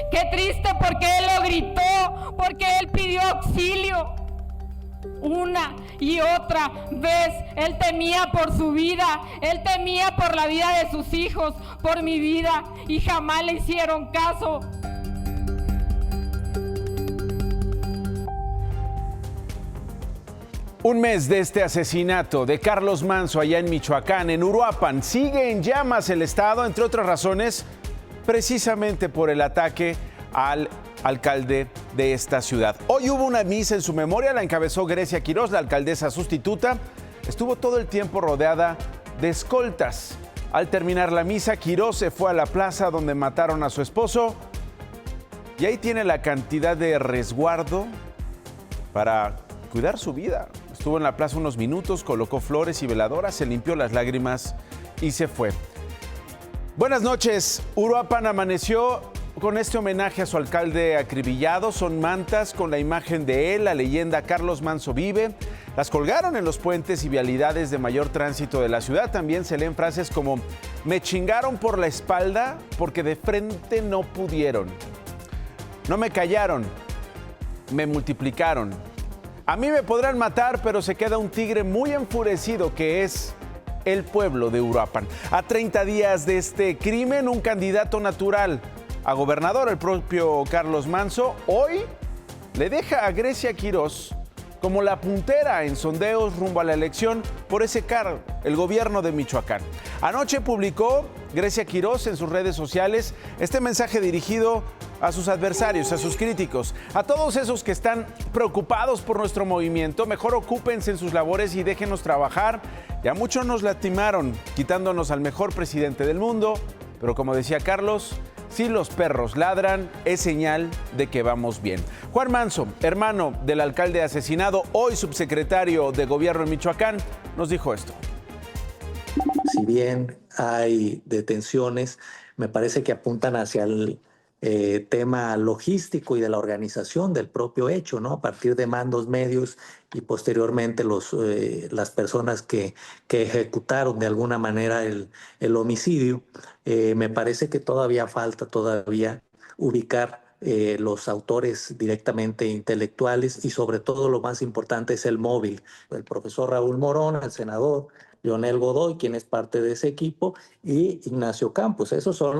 Qué triste porque él lo gritó, porque él pidió auxilio. Una y otra vez él temía por su vida, él temía por la vida de sus hijos, por mi vida, y jamás le hicieron caso. Un mes de este asesinato de Carlos Manso allá en Michoacán, en Uruapan. Sigue en llamas el estado, entre otras razones, precisamente por el ataque al alcalde de esta ciudad. Hoy hubo una misa en su memoria, la encabezó Grecia Quirós, la alcaldesa sustituta. Estuvo todo el tiempo rodeada de escoltas. Al terminar la misa, Quirós se fue a la plaza donde mataron a su esposo y ahí tiene la cantidad de resguardo para cuidar su vida. Estuvo en la plaza unos minutos, colocó flores y veladoras, se limpió las lágrimas y se fue. Buenas noches. Uruapan amaneció con este homenaje a su alcalde acribillado. Son mantas con la imagen de él, la leyenda Carlos Manso vive. Las colgaron en los puentes y vialidades de mayor tránsito de la ciudad. También se leen frases como: me chingaron por la espalda porque de frente no pudieron. No me callaron, me multiplicaron. A mí me podrán matar, pero se queda un tigre muy enfurecido que es el pueblo de Uruapan. A 30 días de este crimen, un candidato natural a gobernador, el propio Carlos Manso, hoy le deja a Grecia Quirós como la puntera en sondeos rumbo a la elección por ese cargo, el gobierno de Michoacán. Anoche publicó Grecia Quirós en sus redes sociales este mensaje dirigido a sus adversarios, a sus críticos, a todos esos que están preocupados por nuestro movimiento. Mejor ocúpense en sus labores y déjenos trabajar. Ya muchos nos lastimaron quitándonos al mejor presidente del mundo, pero como decía Carlos, si los perros ladran, es señal de que vamos bien. Juan Manso, hermano del alcalde asesinado, hoy subsecretario de Gobierno en Michoacán, nos dijo esto. Si bien hay detenciones, me parece que apuntan hacia el tema logístico y de la organización del propio hecho, ¿no? A partir de mandos medios y posteriormente las personas que ejecutaron de alguna manera el homicidio. Me parece que todavía falta ubicar los autores directamente intelectuales y sobre todo lo más importante es el móvil. El profesor Raúl Morón, el senador Leonel Godoy, quien es parte de ese equipo, y Ignacio Campos. Esos son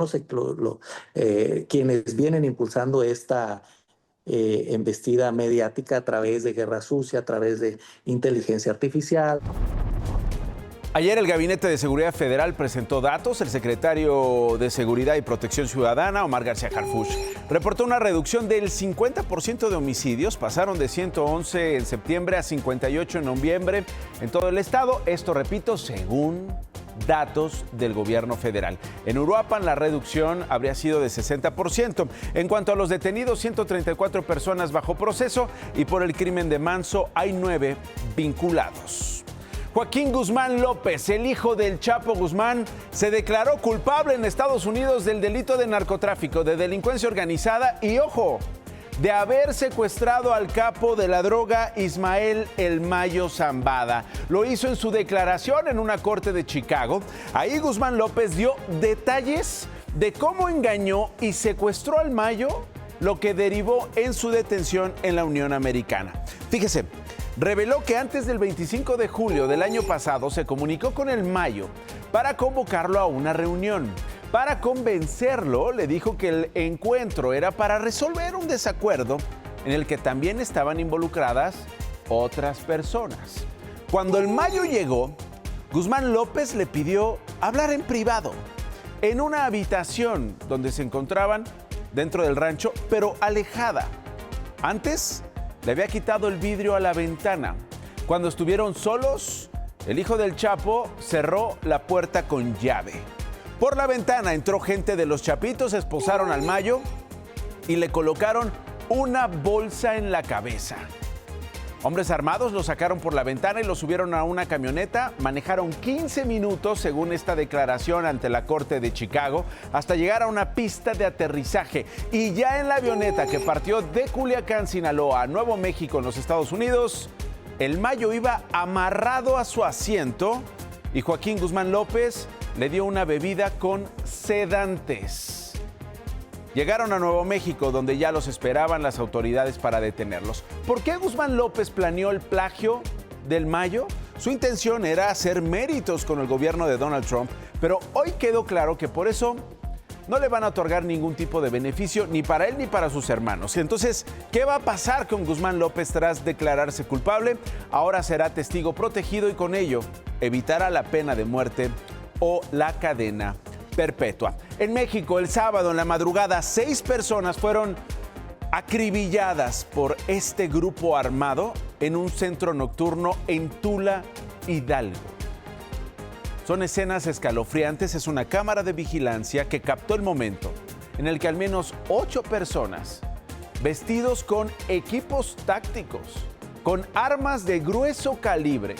quienes vienen impulsando esta embestida mediática a través de guerra sucia, a través de inteligencia artificial. Ayer el Gabinete de Seguridad Federal presentó datos. El secretario de Seguridad y Protección Ciudadana, Omar García Harfuch, reportó una reducción del 50% de homicidios. Pasaron de 111 en septiembre a 58 en noviembre en todo el estado. Esto, repito, según datos del gobierno federal. En Uruapan la reducción habría sido de 60%. En cuanto a los detenidos, 134 personas bajo proceso y por el crimen de Manso hay 9 vinculados. Joaquín Guzmán López, el hijo del Chapo Guzmán, se declaró culpable en Estados Unidos del delito de narcotráfico, de delincuencia organizada y, ojo, de haber secuestrado al capo de la droga Ismael El Mayo Zambada. Lo hizo en su declaración en una corte de Chicago. Ahí Guzmán López dio detalles de cómo engañó y secuestró al Mayo, lo que derivó en su detención en la Unión Americana. Fíjese, reveló que antes del 25 de julio del año pasado se comunicó con el Mayo para convocarlo a una reunión. Para convencerlo, le dijo que el encuentro era para resolver un desacuerdo en el que también estaban involucradas otras personas. Cuando el Mayo llegó, Guzmán López le pidió hablar en privado, en una habitación donde se encontraban dentro del rancho, pero alejada. Antes le había quitado el vidrio a la ventana. Cuando estuvieron solos, el hijo del Chapo cerró la puerta con llave. Por la ventana entró gente de los Chapitos, esposaron al Mayo y le colocaron una bolsa en la cabeza. Hombres armados lo sacaron por la ventana y lo subieron a una camioneta. Manejaron 15 minutos, según esta declaración ante la Corte de Chicago, hasta llegar a una pista de aterrizaje. Y ya en la avioneta que partió de Culiacán, Sinaloa, a Nuevo México, en los Estados Unidos, el Mayo iba amarrado a su asiento y Joaquín Guzmán López le dio una bebida con sedantes. Llegaron a Nuevo México, donde ya los esperaban las autoridades para detenerlos. ¿Por qué Guzmán López planeó el plagio del Mayo? Su intención era hacer méritos con el gobierno de Donald Trump, pero hoy quedó claro que por eso no le van a otorgar ningún tipo de beneficio ni para él ni para sus hermanos. Entonces, ¿qué va a pasar con Guzmán López tras declararse culpable? Ahora será testigo protegido y con ello evitará la pena de muerte o la cadena perpetua. En México, el sábado en la madrugada, 6 personas fueron acribilladas por este grupo armado en un centro nocturno en Tula, Hidalgo. Son escenas escalofriantes. Es una cámara de vigilancia que captó el momento en el que al menos 8 personas, vestidos con equipos tácticos, con armas de grueso calibre,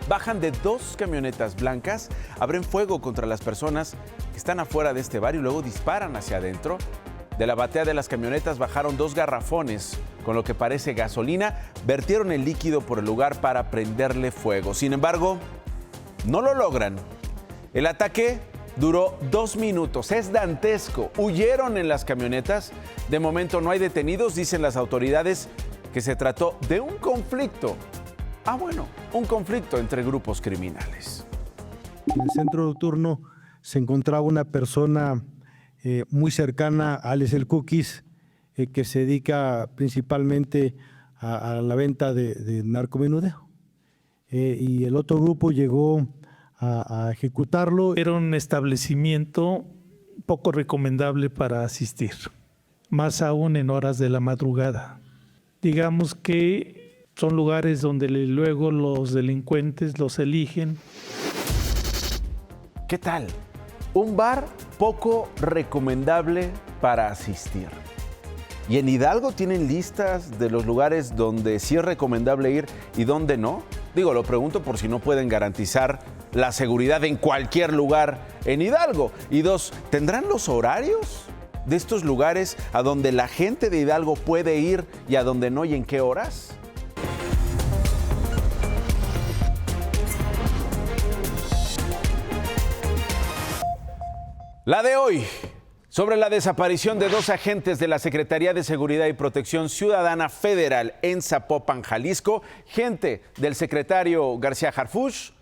bajan de 2 camionetas blancas, abren fuego contra las personas que están afuera de este bar y luego disparan hacia adentro. De la batea de las camionetas bajaron 2 garrafones con lo que parece gasolina, vertieron el líquido por el lugar para prenderle fuego. Sin embargo, no lo logran. El ataque duró 2 minutos, es dantesco. Huyeron en las camionetas. De momento no hay detenidos, dicen las autoridades que se trató de un conflicto. Un conflicto entre grupos criminales. En el centro nocturno se encontraba una persona muy cercana a Alex el Cookies, que se dedica principalmente a la venta de narcomenudeo. Y el otro grupo llegó a ejecutarlo. Era un establecimiento poco recomendable para asistir, más aún en horas de la madrugada. Digamos que son lugares donde luego los delincuentes los eligen. ¿Qué tal? Un bar poco recomendable para asistir. ¿Y en Hidalgo tienen listas de los lugares donde sí es recomendable ir y donde no? Digo, lo pregunto por si no pueden garantizar la seguridad en cualquier lugar en Hidalgo. Y 2, ¿tendrán los horarios de estos lugares a donde la gente de Hidalgo puede ir y a donde no y en qué horas? La de hoy, sobre la desaparición de 2 agentes de la Secretaría de Seguridad y Protección Ciudadana Federal en Zapopan, Jalisco, gente del secretario García Harfuch.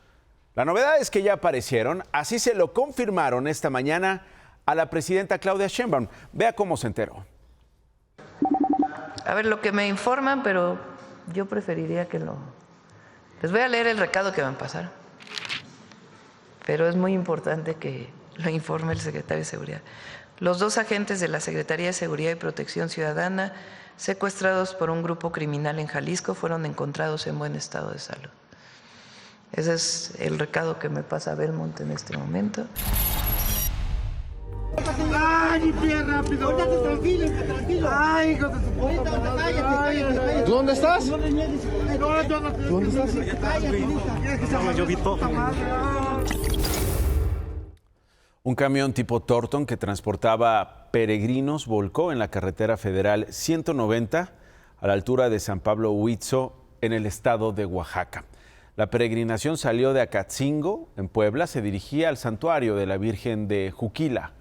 La novedad es que ya aparecieron, así se lo confirmaron esta mañana a la presidenta Claudia Sheinbaum. Vea cómo se enteró. A ver, lo que me informan, pero yo preferiría que Les voy a leer el recado que me pasaron, pero es muy importante que lo informe el secretario de Seguridad. Los 2 agentes de la Secretaría de Seguridad y Protección Ciudadana secuestrados por un grupo criminal en Jalisco fueron encontrados en buen estado de salud. Ese es el recado que me pasa Belmont en este momento. ¡Ay, mi pie rápido! Tranquilo. ¡Ay, hijo de su puta madre! Cállate. ¿Tú dónde estás? No, ¿dónde estás? Cállate. Yo vi todo. Un camión tipo Torton que transportaba peregrinos volcó en la carretera federal 190 a la altura de San Pablo Huitzo en el estado de Oaxaca. La peregrinación salió de Acatzingo, en Puebla, se dirigía al santuario de la Virgen de Juquila.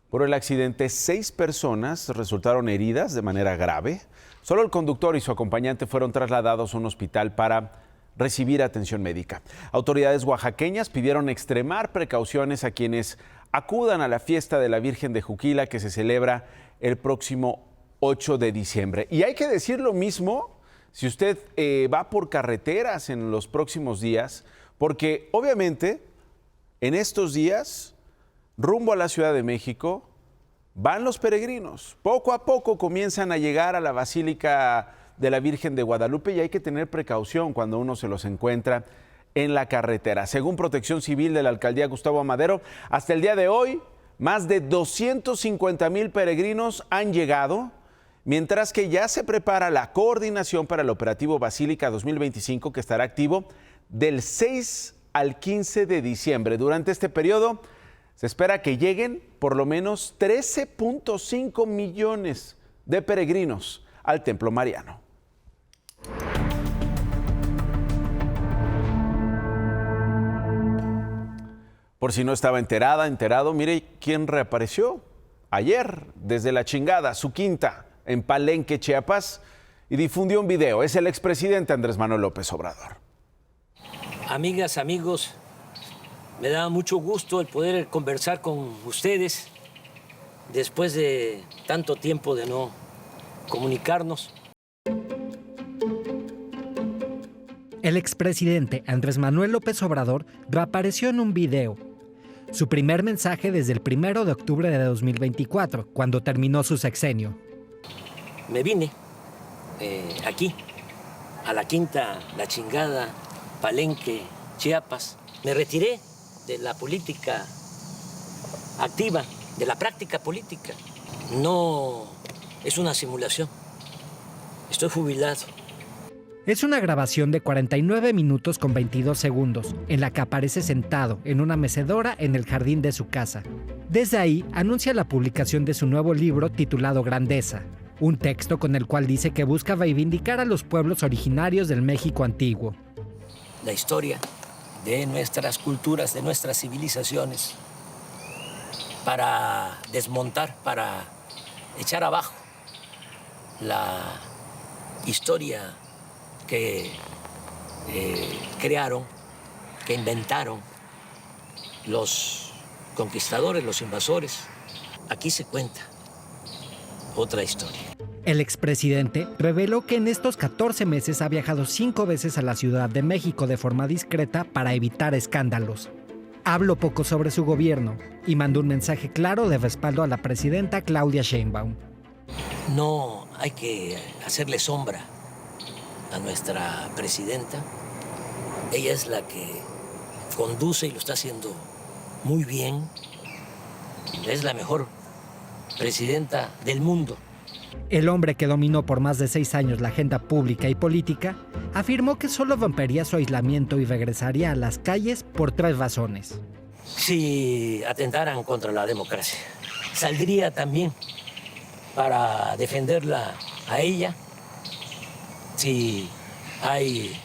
Por el accidente, 6 personas resultaron heridas de manera grave. Solo el conductor y su acompañante fueron trasladados a un hospital para recibir atención médica. Autoridades oaxaqueñas pidieron extremar precauciones a quienes acudan a la fiesta de la Virgen de Juquila que se celebra el próximo 8 de diciembre. Y hay que decir lo mismo si usted va por carreteras en los próximos días, porque obviamente en estos días, rumbo a la Ciudad de México, van los peregrinos. Poco a poco comienzan a llegar a la Basílica de la Virgen de Guadalupe y hay que tener precaución cuando uno se los encuentra en la carretera. Según Protección Civil de la Alcaldía Gustavo Amadero, hasta el día de hoy, más de 250,000 peregrinos han llegado, mientras que ya se prepara la coordinación para el operativo Basílica 2025 que estará activo del 6 al 15 de diciembre. Durante este periodo se espera que lleguen por lo menos 13.5 millones de peregrinos al Templo Mariano. Por si no estaba enterado, mire quién reapareció. ayer desde La Chingada, su quinta, en Palenque, Chiapas, y difundió un video. Es el expresidente Andrés Manuel López Obrador. Amigas, amigos, me da mucho gusto el poder conversar con ustedes después de tanto tiempo de no comunicarnos. El expresidente Andrés Manuel López Obrador reapareció en un video. Su primer mensaje desde el 1 de octubre de 2024, cuando terminó su sexenio. Me vine aquí, a la quinta, La Chingada, Palenque, Chiapas. Me retiré de la política activa, de la práctica política. No es una simulación. Estoy jubilado. Es una grabación de 49 minutos con 22 segundos, en la que aparece sentado en una mecedora en el jardín de su casa. Desde ahí anuncia la publicación de su nuevo libro titulado Grandeza, un texto con el cual dice que busca reivindicar a los pueblos originarios del México antiguo. La historia de nuestras culturas, de nuestras civilizaciones, para desmontar, para echar abajo la historia que crearon, que inventaron los conquistadores, los invasores. Aquí se cuenta otra historia. El expresidente reveló que en estos 14 meses ha viajado 5 veces a la Ciudad de México de forma discreta para evitar escándalos. Habló poco sobre su gobierno y mandó un mensaje claro de respaldo a la presidenta Claudia Sheinbaum. No hay que hacerle sombra a nuestra presidenta. Ella es la que conduce y lo está haciendo muy bien. Es la mejor presidenta del mundo. El hombre que dominó por más de 6 años la agenda pública y política afirmó que solo rompería su aislamiento y regresaría a las calles por 3 razones. Si atentaran contra la democracia, saldría también para defenderla a ella. Si hay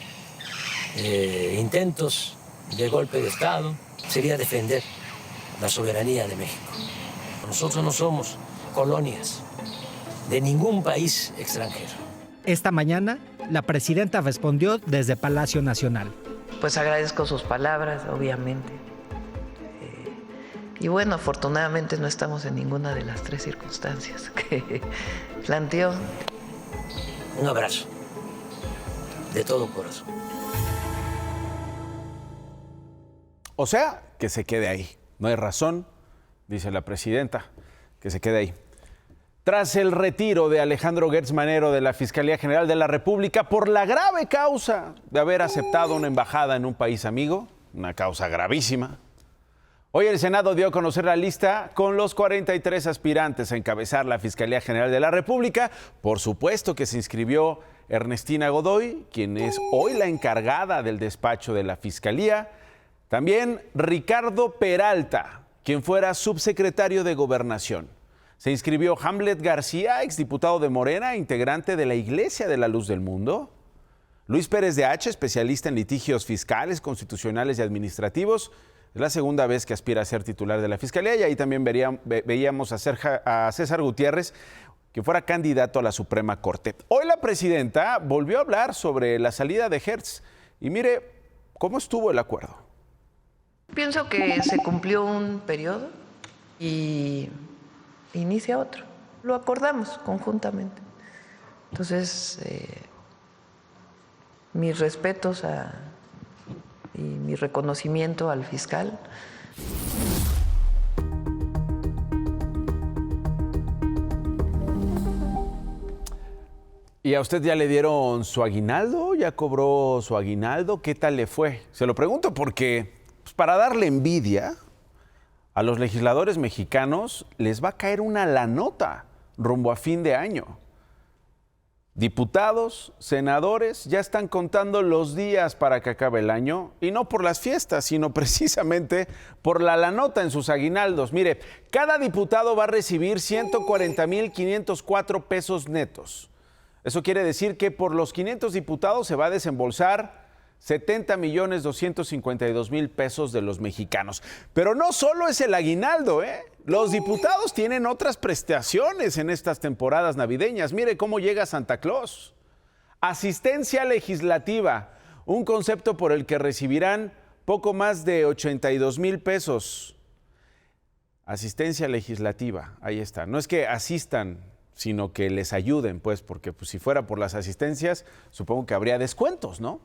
intentos de golpe de Estado, sería defender la soberanía de México. Nosotros no somos colonias de ningún país extranjero. Esta mañana, la presidenta respondió desde Palacio Nacional. Pues agradezco sus palabras, obviamente. Y bueno, afortunadamente no estamos en ninguna de las 3 circunstancias que planteó. Un abrazo de todo corazón. O sea, que se quede ahí. No hay razón, dice la presidenta, que se quede ahí. Tras el retiro de Alejandro Gertz Manero de la Fiscalía General de la República por la grave causa de haber aceptado una embajada en un país amigo, una causa gravísima, hoy el Senado dio a conocer la lista con los 43 aspirantes a encabezar la Fiscalía General de la República. Por supuesto que se inscribió Ernestina Godoy, quien es hoy la encargada del despacho de la Fiscalía. También Ricardo Peralta, quien fuera subsecretario de Gobernación. Se inscribió Hamlet García, exdiputado de Morena, integrante de la Iglesia de la Luz del Mundo. Luis Pérez de H., especialista en litigios fiscales, constitucionales y administrativos. Es la segunda vez que aspira a ser titular de la Fiscalía. Y ahí también veíamos a César Gutiérrez, que fuera candidato a la Suprema Corte. Hoy la presidenta volvió a hablar sobre la salida de Gertz. Y mire cómo estuvo el acuerdo. Pienso que se cumplió un periodo y inicia otro. Lo acordamos conjuntamente. Entonces, mis respetos y mi reconocimiento al fiscal. ¿Y a usted ya le dieron su aguinaldo? ¿Ya cobró su aguinaldo? ¿Qué tal le fue? Se lo pregunto porque, pues, para darle envidia a los legisladores mexicanos les va a caer una lanota rumbo a fin de año. Diputados, senadores ya están contando los días para que acabe el año, y no por las fiestas, sino precisamente por la lanota en sus aguinaldos. Mire, cada diputado va a recibir 140,504 pesos netos. Eso quiere decir que por los 500 diputados se va a desembolsar 70,252,000 pesos de los mexicanos. Pero no solo es el aguinaldo, ¿eh? Los diputados tienen otras prestaciones en estas temporadas navideñas. Mire cómo llega Santa Claus. Asistencia legislativa, un concepto por el que recibirán poco más de 82,000 pesos. Asistencia legislativa, ahí está. No es que asistan, sino que les ayuden, pues, porque pues, si fuera por las asistencias, supongo que habría descuentos, ¿no?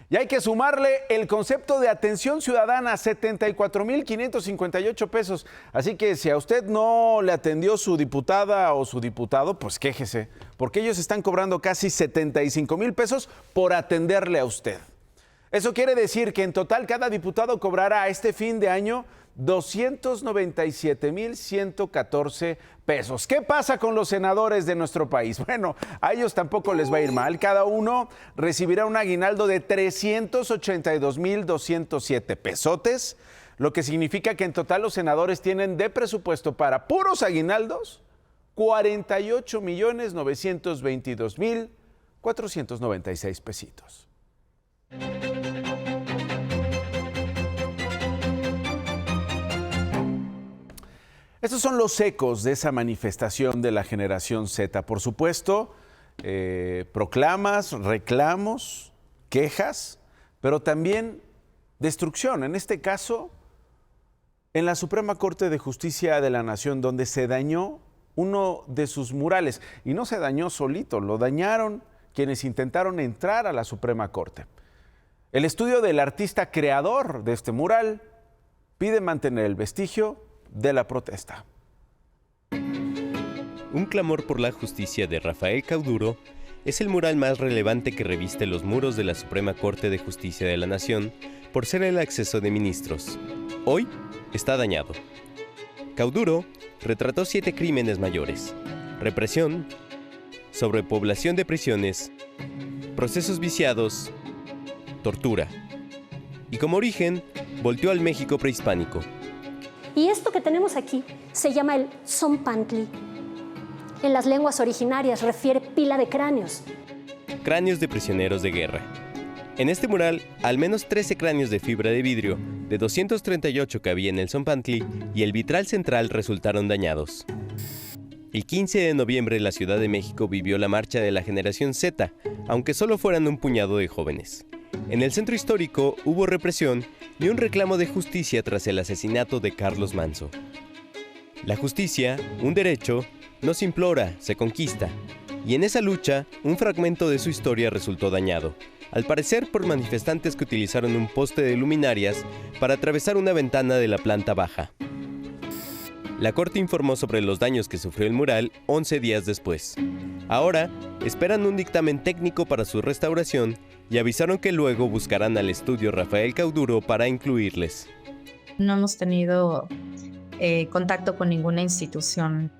Y hay que sumarle el concepto de atención ciudadana, 74,558 pesos. Así que si a usted no le atendió su diputada o su diputado, pues quéjese, porque ellos están cobrando casi 75,000 pesos por atenderle a usted. Eso quiere decir que en total cada diputado cobrará este fin de año 297,114 pesos. ¿Qué pasa con los senadores de nuestro país? Bueno, a ellos tampoco les va a ir mal. Cada uno recibirá un aguinaldo de 382,207 pesotes, lo que significa que en total los senadores tienen de presupuesto para puros aguinaldos 48,922,496 pesitos. Estos son los ecos de esa manifestación de la generación Z. Por supuesto, proclamas, reclamos, quejas, pero también destrucción. En este caso, en la Suprema Corte de Justicia de la Nación, donde se dañó uno de sus murales. Y no se dañó solito, lo dañaron quienes intentaron entrar a la Suprema Corte. El estudio del artista creador de este mural pide mantener el vestigio de la protesta. Un clamor por la justicia de Rafael Cauduro es el mural más relevante que reviste los muros de la Suprema Corte de Justicia de la Nación por ser el acceso de ministros. Hoy está dañado. Cauduro retrató 7 crímenes mayores: represión, sobrepoblación de prisiones, procesos viciados, tortura. Y como origen, volteó al México prehispánico. Y esto que tenemos aquí se llama el Zompantli. En las lenguas originarias refiere pila de cráneos. Cráneos de prisioneros de guerra. En este mural, al menos 13 cráneos de fibra de vidrio, de 238 que había en el Zompantli, y el vitral central resultaron dañados. El 15 de noviembre la Ciudad de México vivió la marcha de la generación Z, aunque solo fueran un puñado de jóvenes. En el centro histórico hubo represión y un reclamo de justicia tras el asesinato de Carlos Manzo. La justicia, un derecho, no se implora, se conquista. Y en esa lucha, un fragmento de su historia resultó dañado, al parecer por manifestantes que utilizaron un poste de luminarias para atravesar una ventana de la planta baja. La Corte informó sobre los daños que sufrió el mural 11 días después. Ahora, esperan un dictamen técnico para su restauración y avisaron que luego buscarán al estudio Rafael Cauduro para incluirles. No hemos tenido contacto con ninguna institución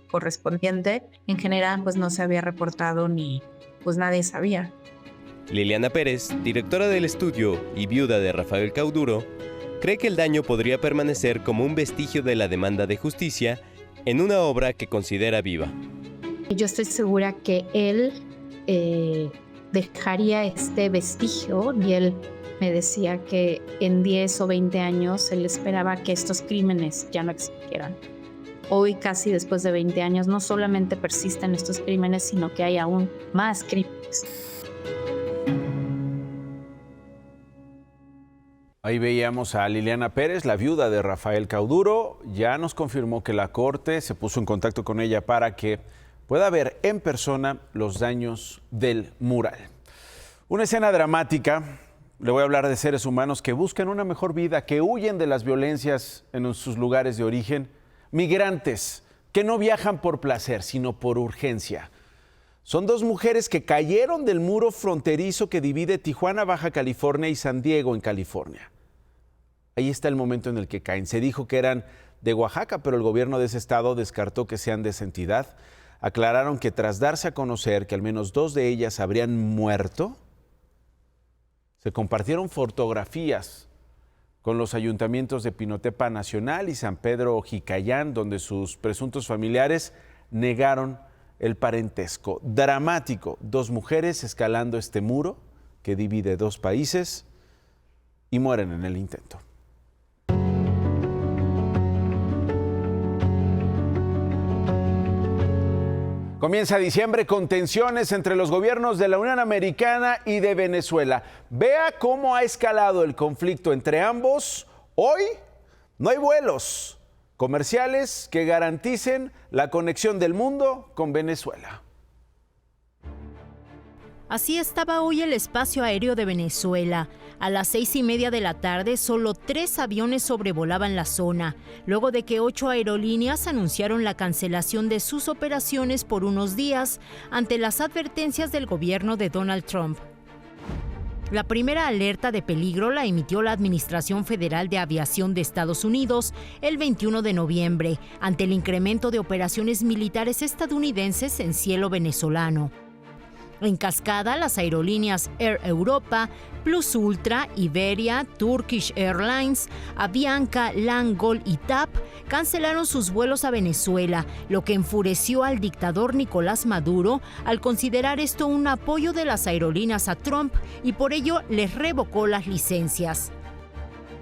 correspondiente. En general, pues no se había reportado ni pues nadie sabía. Liliana Pérez, directora del estudio y viuda de Rafael Cauduro, cree que el daño podría permanecer como un vestigio de la demanda de justicia en una obra que considera viva. Yo estoy segura que él dejaría este vestigio, y él me decía que en 10 o 20 años él esperaba que estos crímenes ya no existieran. Hoy, casi después de 20 años, no solamente persisten estos crímenes, sino que hay aún más crímenes. Ahí veíamos a Liliana Pérez, la viuda de Rafael Cauduro. Ya nos confirmó que la Corte se puso en contacto con ella para que pueda ver en persona los daños del mural. Una escena dramática. Le voy a hablar de seres humanos que buscan una mejor vida, que huyen de las violencias en sus lugares de origen. Migrantes que no viajan por placer, sino por urgencia. Son 2 mujeres que cayeron del muro fronterizo que divide Tijuana, Baja California, y San Diego, en California. Ahí está el momento en el que caen. Se dijo que eran de Oaxaca, pero el gobierno de ese estado descartó que sean de esa entidad. Aclararon que tras darse a conocer que al menos 2 de ellas habrían muerto, se compartieron fotografías con los ayuntamientos de Pinotepa Nacional y San Pedro Jicayán, donde sus presuntos familiares negaron el parentesco. Dramático, 2 mujeres escalando este muro que divide dos países y mueren en el intento. Comienza diciembre con tensiones entre los gobiernos de la Unión Americana y de Venezuela. Vea cómo ha escalado el conflicto entre ambos. Hoy no hay vuelos comerciales que garanticen la conexión del mundo con Venezuela. Así estaba hoy el espacio aéreo de Venezuela. A las 6:30 de la tarde, solo 3 aviones sobrevolaban la zona, luego de que 8 aerolíneas anunciaron la cancelación de sus operaciones por unos días ante las advertencias del gobierno de Donald Trump. La primera alerta de peligro la emitió la Administración Federal de Aviación de Estados Unidos el 21 de noviembre, ante el incremento de operaciones militares estadounidenses en cielo venezolano. En cascada, las aerolíneas Air Europa, Plus Ultra, Iberia, Turkish Airlines, Avianca, LAN, GOL y TAP cancelaron sus vuelos a Venezuela, lo que enfureció al dictador Nicolás Maduro al considerar esto un apoyo de las aerolíneas a Trump y por ello les revocó las licencias.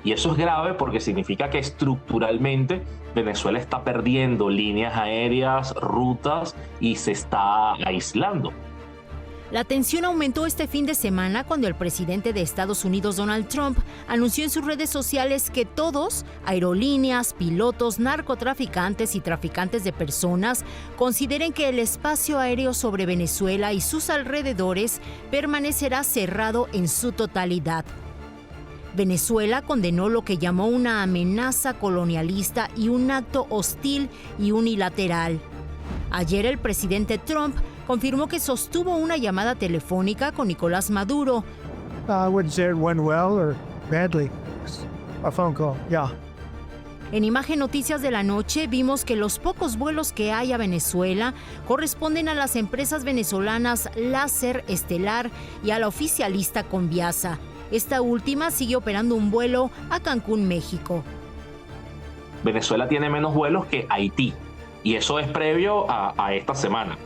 Y eso es grave porque significa que estructuralmente Venezuela está perdiendo líneas aéreas, rutas y se está aislando. La tensión aumentó este fin de semana cuando el presidente de Estados Unidos, Donald Trump, anunció en sus redes sociales que todos, aerolíneas, pilotos, narcotraficantes y traficantes de personas, consideren que el espacio aéreo sobre Venezuela y sus alrededores permanecerá cerrado en su totalidad. Venezuela condenó lo que llamó una amenaza colonialista y un acto hostil y unilateral. Ayer el presidente Trump confirmó que sostuvo una llamada telefónica con Nicolás Maduro. I wouldn't say it went well or badly. A phone call, yeah. En Imagen Noticias de la Noche vimos que los pocos vuelos que hay a Venezuela corresponden a las empresas venezolanas Láser, Estelar y a la oficialista Conviasa. Esta última sigue operando un vuelo a Cancún, México. Venezuela tiene menos vuelos que Haití y eso es previo a esta semana.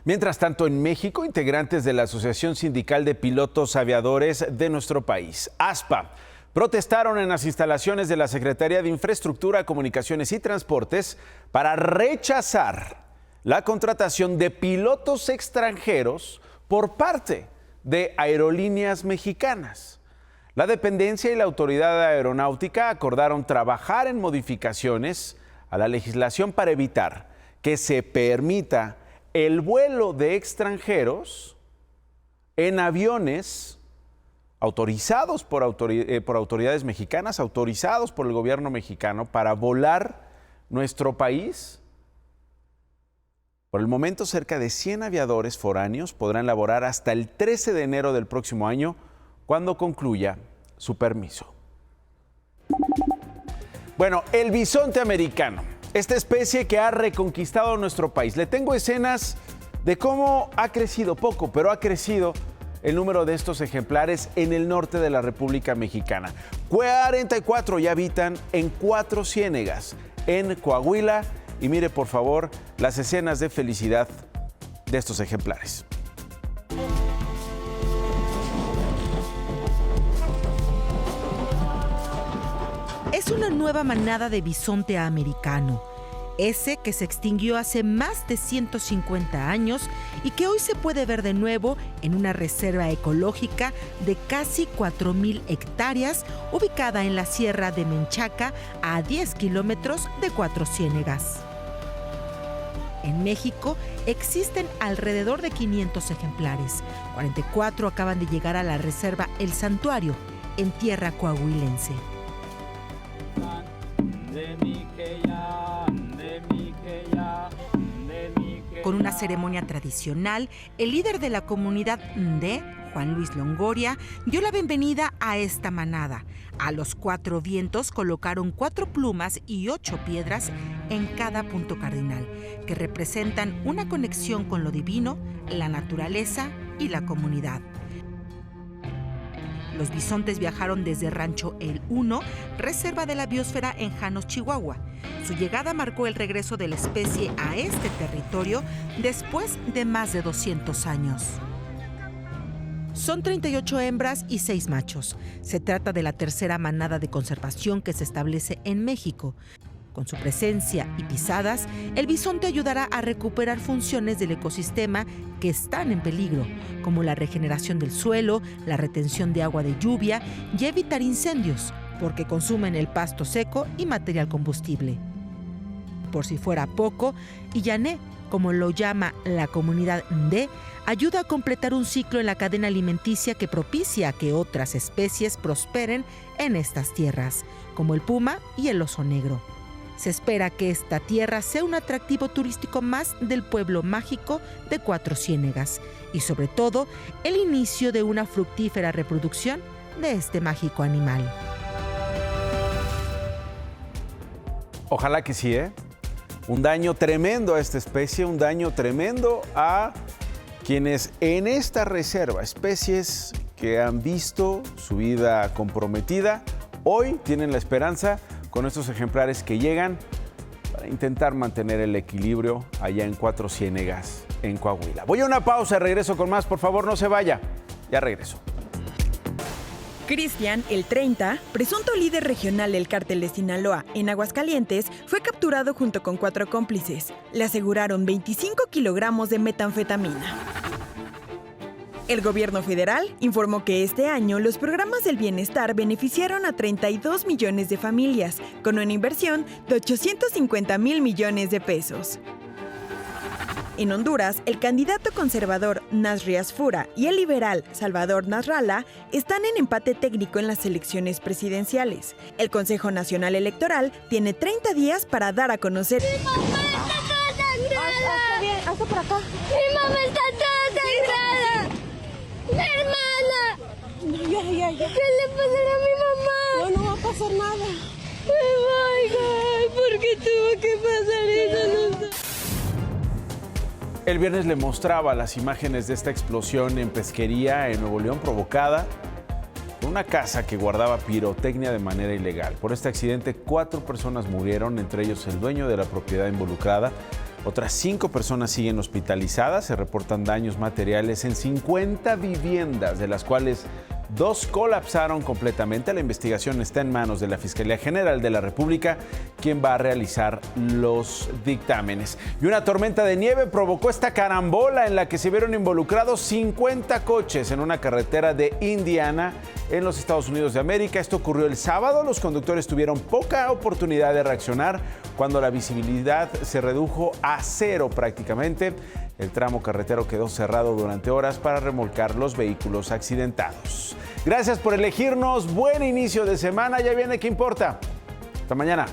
Mientras tanto, en México, integrantes de la Asociación Sindical de Pilotos Aviadores de nuestro país, ASPA, protestaron en las instalaciones de la Secretaría de Infraestructura, Comunicaciones y Transportes para rechazar la contratación de pilotos extranjeros por parte de aerolíneas mexicanas. La dependencia y la Autoridad Aeronáutica acordaron trabajar en modificaciones a la legislación para evitar que se permita el vuelo de extranjeros en aviones autorizados por autoridades mexicanas, autorizados por el gobierno mexicano para volar nuestro país. Por el momento, cerca de 100 aviadores foráneos podrán laborar hasta el 13 de enero del próximo año, cuando concluya su permiso. Bueno, el bisonte americano, esta especie que ha reconquistado nuestro país. Le tengo escenas de cómo ha crecido poco, pero ha crecido el número de estos ejemplares en el norte de la República Mexicana. 44 ya habitan en 4 ciénegas en Coahuila. Y mire, por favor, las escenas de felicidad de estos ejemplares. Es una nueva manada de bisonte americano, ese que se extinguió hace más de 150 años y que hoy se puede ver de nuevo en una reserva ecológica de casi 4,000 hectáreas ubicada en la Sierra de Menchaca, a 10 kilómetros de 4 ciénegas. En México existen alrededor de 500 ejemplares. 44 acaban de llegar a la reserva El Santuario, en tierra coahuilense. Con una ceremonia tradicional, el líder de la comunidad Ndé, Juan Luis Longoria, dio la bienvenida a esta manada. A los 4 vientos colocaron 4 plumas y 8 piedras en cada punto cardinal, que representan una conexión con lo divino, la naturaleza y la comunidad. Los bisontes viajaron desde Rancho El 1, reserva de la biosfera en Janos, Chihuahua. Su llegada marcó el regreso de la especie a este territorio después de más de 200 años. Son 38 hembras y 6 machos. Se trata de la tercera manada de conservación que se establece en México. Con su presencia y pisadas, el bisonte ayudará a recuperar funciones del ecosistema que están en peligro, como la regeneración del suelo, la retención de agua de lluvia y evitar incendios, porque consumen el pasto seco y material combustible. Por si fuera poco, Illané, como lo llama la comunidad Ndé, ayuda a completar un ciclo en la cadena alimenticia que propicia que otras especies prosperen en estas tierras, como el puma y el oso negro. Se espera que esta tierra sea un atractivo turístico más del pueblo mágico de Cuatro Ciénegas y, sobre todo, el inicio de una fructífera reproducción de este mágico animal. Ojalá que sí, ¿eh? Un daño tremendo a esta especie, un daño tremendo a quienes en esta reserva, especies que han visto su vida comprometida, hoy tienen la esperanza con estos ejemplares que llegan para intentar mantener el equilibrio allá en Cuatro Ciénegas, en Coahuila. Voy a una pausa, regreso con más, por favor no se vaya, ya regreso. Cristian, el 30, presunto líder regional del cártel de Sinaloa en Aguascalientes, fue capturado junto con 4 cómplices. Le aseguraron 25 kilogramos de metanfetamina. El gobierno federal informó que este año los programas del bienestar beneficiaron a 32 millones de familias, con una inversión de 850,000 millones de pesos. En Honduras, el candidato conservador Nasri Asfura y el liberal Salvador Nasrallah están en empate técnico en las elecciones presidenciales. El Consejo Nacional Electoral tiene 30 días para dar a conocer... ¡Mi mamá está toda sangrada! ¡Hasta por acá! ¡Mi mamá está toda sangrada! ¡Mi hermana! Ya. ¿Qué le pasará a mi mamá? No va a pasar nada. Ay, ¿por qué tuvo que pasar eso? El viernes le mostraba las imágenes de esta explosión en Pesquería, en Nuevo León, provocada por una casa que guardaba pirotecnia de manera ilegal. Por este accidente, 4 personas murieron, entre ellos el dueño de la propiedad involucrada. Otras 5 personas siguen hospitalizadas. Se reportan daños materiales en 50 viviendas, de las cuales 2 colapsaron completamente. La investigación está en manos de la Fiscalía General de la República, quien va a realizar los dictámenes. Y una tormenta de nieve provocó esta carambola en la que se vieron involucrados 50 coches en una carretera de Indiana, en los Estados Unidos de América. Esto ocurrió el sábado. Los conductores tuvieron poca oportunidad de reaccionar cuando la visibilidad se redujo a 0 prácticamente. El tramo carretero quedó cerrado durante horas para remolcar los vehículos accidentados. Gracias por elegirnos. Buen inicio de semana. Ya viene ¿Qué importa? Hasta mañana.